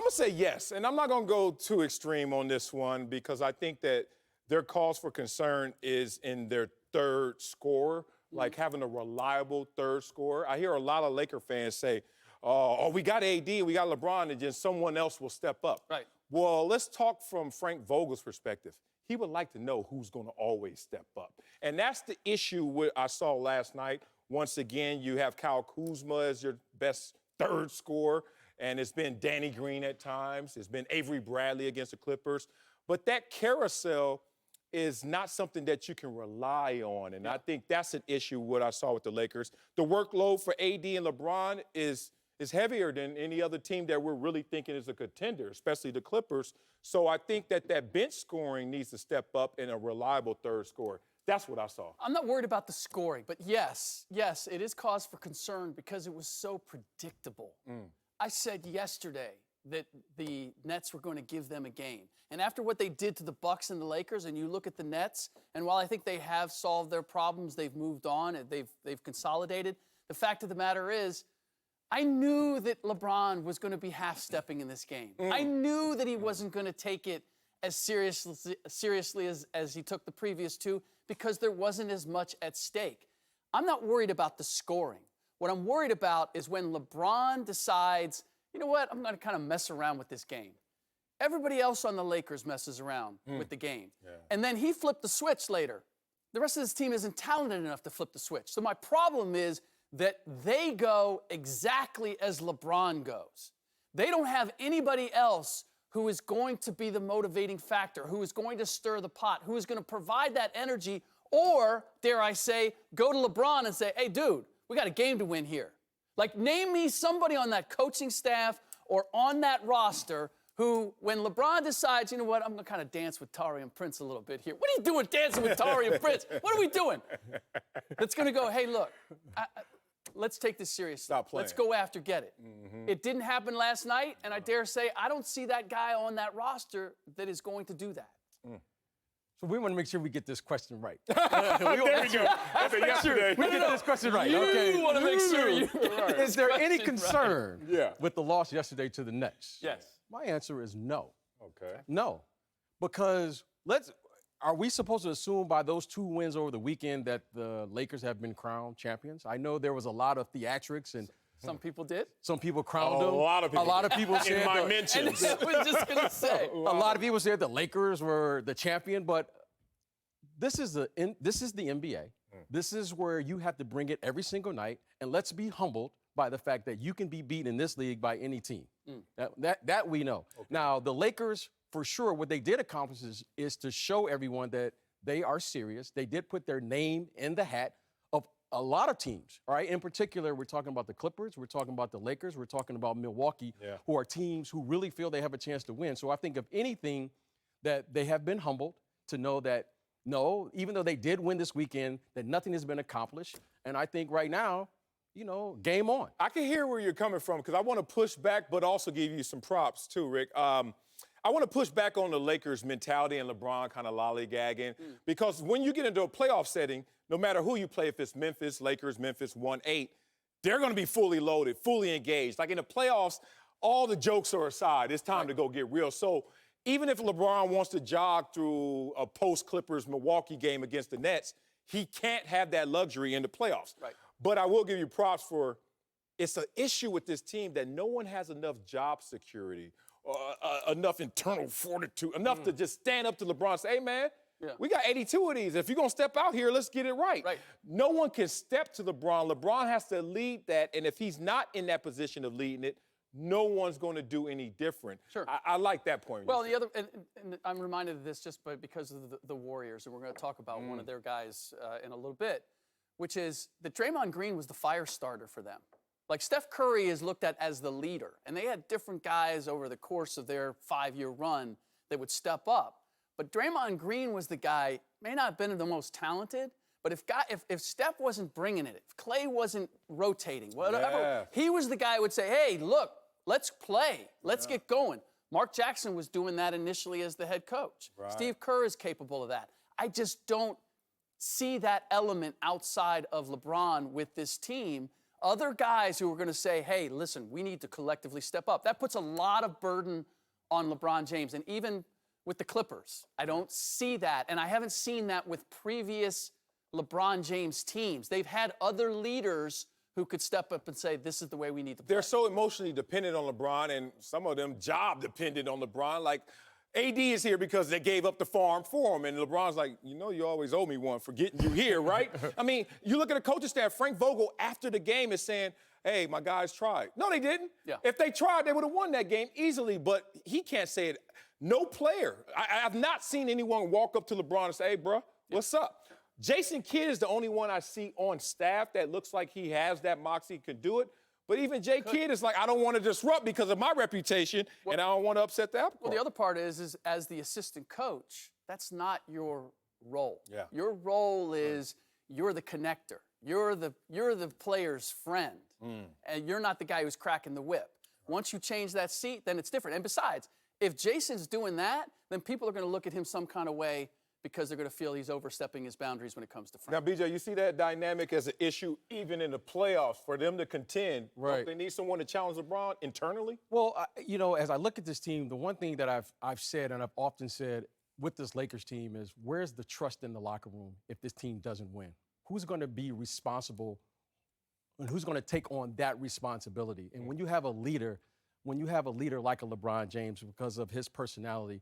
would say yes, and I'm not going to go too extreme on this one because I think that their cause for concern is in their third scorer, like having a reliable third scorer. I hear a lot of Laker fans say, oh, we got AD, we got LeBron, and then someone else will step up. Right. Well, let's talk from Frank Vogel's perspective. He would like to know who's going to always step up. And that's the issue I saw last night. Once again, you have Kyle Kuzma as your best third scorer, and it's been Danny Green at times. It's been Avery Bradley against the Clippers. But that carousel is not something that you can rely on, and I think that's an issue what I saw with the Lakers. The workload for AD and LeBron is heavier than any other team that we're really thinking is a contender, especially the Clippers. So I think that bench scoring needs to step up in a reliable third scorer. That's what I saw. I'm not worried about the scoring, but yes, it is cause for concern because it was so predictable. I said yesterday that the Nets were going to give them a game. And after what they did to the Bucks and the Lakers, and you look at the Nets, and while I think they have solved their problems, they've moved on, and they've consolidated, the fact of the matter is, I knew that LeBron was going to be half-stepping in this game. I knew that he wasn't going to take it as seriously as he took the previous two because there wasn't as much at stake. I'm not worried about the scoring. What I'm worried about is when LeBron decides, you know what, I'm going to kind of mess around with this game. Everybody else on the Lakers messes around with the game. Yeah. And then he flipped the switch later. The rest of this team isn't talented enough to flip the switch. So my problem is that they go exactly as LeBron goes. They don't have anybody else who is going to be the motivating factor, who is going to stir the pot, who is going to provide that energy, or, dare I say, go to LeBron and say, hey, dude, we got a game to win here. Like, name me somebody on that coaching staff or on that roster who, when LeBron decides, you know what, I'm going to kind of dance with Taurean Prince a little bit here. What are you doing dancing with Taurean Prince? What are we doing? That's going to go, hey, look, let's take this seriously. Stop playing. Let's go after, get it. It didn't happen last night, and I dare say I don't see that guy on that roster that is going to do that. So we want to make sure we get this question right. There we go. That's a yesterday. We get this question right. You want to make sure you get this Is there any question concern right. with the loss yesterday to the Nets? Yes. My answer is no. Okay. No. Because are we supposed to assume by those two wins over the weekend that the Lakers have been crowned champions? I know there was a lot of theatrics and some people did. some people crowned them. A lot of people. A lot of people said in my mentions. I was just going to say. A lot of people said the Lakers were the champion, but this is the NBA. This is where you have to bring it every single night, and let's be humbled by the fact that you can be beaten in this league by any team. That we know. Okay. Now, the Lakers, for sure, what they did accomplish is to show everyone that they are serious. They did put their name in the hat of a lot of teams, all right? In particular, we're talking about the Clippers, we're talking about the Lakers, we're talking about Milwaukee, who are teams who really feel they have a chance to win. So I think, if anything, that they have been humbled to know that, no, even though they did win this weekend, that nothing has been accomplished. And I think right now, you know, game on. I can hear where you're coming from because I want to push back but also give you some props too, Rick. I want to push back on the Lakers' mentality and LeBron kind of lollygagging because when you get into a playoff setting, no matter who you play, if it's Memphis, Lakers, Memphis 1-8, they're going to be fully loaded, fully engaged. Like in the playoffs, all the jokes are aside. It's time to go get real. So even if LeBron wants to jog through a post-Clippers Milwaukee game against the Nets, he can't have that luxury in the playoffs. Right. But I will give you props for it's an issue with this team that no one has enough job security, enough internal fortitude, enough to just stand up to LeBron and say, hey, man, we got 82 of these. If you're going to step out here, let's get it right. No one can step to LeBron. LeBron has to lead that, and if he's not in that position of leading it, no one's going to do any different. Sure. I like that point. Well, the other, and I'm reminded of this just because of the Warriors, and we're going to talk about one of their guys in a little bit, which is that Draymond Green was the fire starter for them. Like, Steph Curry is looked at as the leader, and they had different guys over the course of their 5-year run that would step up. But Draymond Green was the guy, may not have been the most talented, but if Steph wasn't bringing it, if Clay wasn't rotating, whatever, he was the guy who would say, hey, look, let's play. Let's get going. Mark Jackson was doing that initially as the head coach. Steve Kerr is capable of that. I just don't see that element outside of LeBron with this team Other guys who are going to say, hey, listen, we need to collectively step up. That puts a lot of burden on LeBron James. And even with the Clippers, I don't see that. And I haven't seen that with previous LeBron James teams. They've had other leaders who could step up and say, this is the way we need to play. They're so emotionally dependent on LeBron, and some of them job dependent on LeBron. Like, AD is here because they gave up the farm for him, and LeBron's like, you know, you always owe me one for getting you here, right? I mean, you look at the coaching staff, Frank Vogel, after the game is saying, hey, my guys tried. No, they didn't. Yeah. If they tried, they would have won that game easily, but he can't say it. No player. I've not seen anyone walk up to LeBron and say, hey, bro, what's up? Jason Kidd is the only one I see on staff that looks like he has that moxie, can do it. But even Jay Kidd is like, I don't want to disrupt because of my reputation, and I don't want to upset the apple cart. Well, the other part is as the assistant coach, that's not your role. Yeah. Your role is you're the connector. You're the player's friend, and you're not the guy who's cracking the whip. Once you change that seat, then it's different. And besides, if Jason's doing that, then people are going to look at him some kind of way because they're going to feel he's overstepping his boundaries when it comes to Frank. Now, BJ, you see that dynamic as an issue even in the playoffs for them to contend. Right. Don't they need someone to challenge LeBron internally? Well, you know, as I look at this team, the one thing that I've said and I've often said with this Lakers team is, where's the trust in the locker room if this team doesn't win? Who's going to be responsible and who's going to take on that responsibility? And when you have a leader like a LeBron James because of his personality,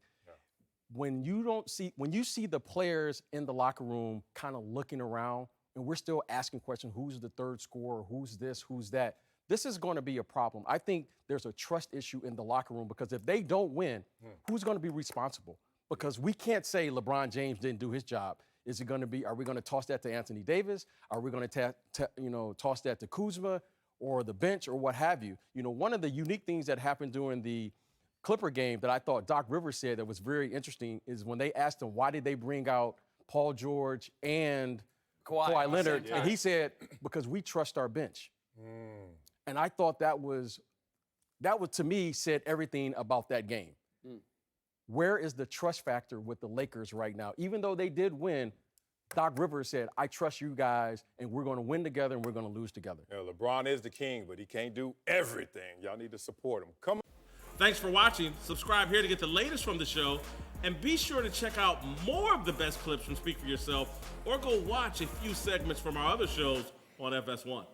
when you see the players in the locker room kind of looking around and we're still asking questions, who's the third scorer, who's this, who's that, this is going to be a problem. I think there's a trust issue in the locker room because if they don't win, who's going to be responsible? Because we can't say LeBron James didn't do his job. Is it going to be, are we going to toss that to Anthony Davis? Are we going to toss that to Kuzma or the bench or what have you? You know, one of the unique things that happened during the Clipper game that I thought Doc Rivers said that was very interesting is when they asked him why did they bring out Paul George and Kawhi Leonard, and he said, because we trust our bench. And I thought that was to me said everything about that game. Where is the trust factor with the Lakers right now? Even though they did win, Doc Rivers said, I trust you guys, and we're going to win together, and we're going to lose together. You know, LeBron is the king, but he can't do everything. Y'all need to support him. Come on. Thanks for watching. Subscribe here to get the latest from the show, and be sure to check out more of the best clips from Speak For Yourself, or go watch a few segments from our other shows on FS1.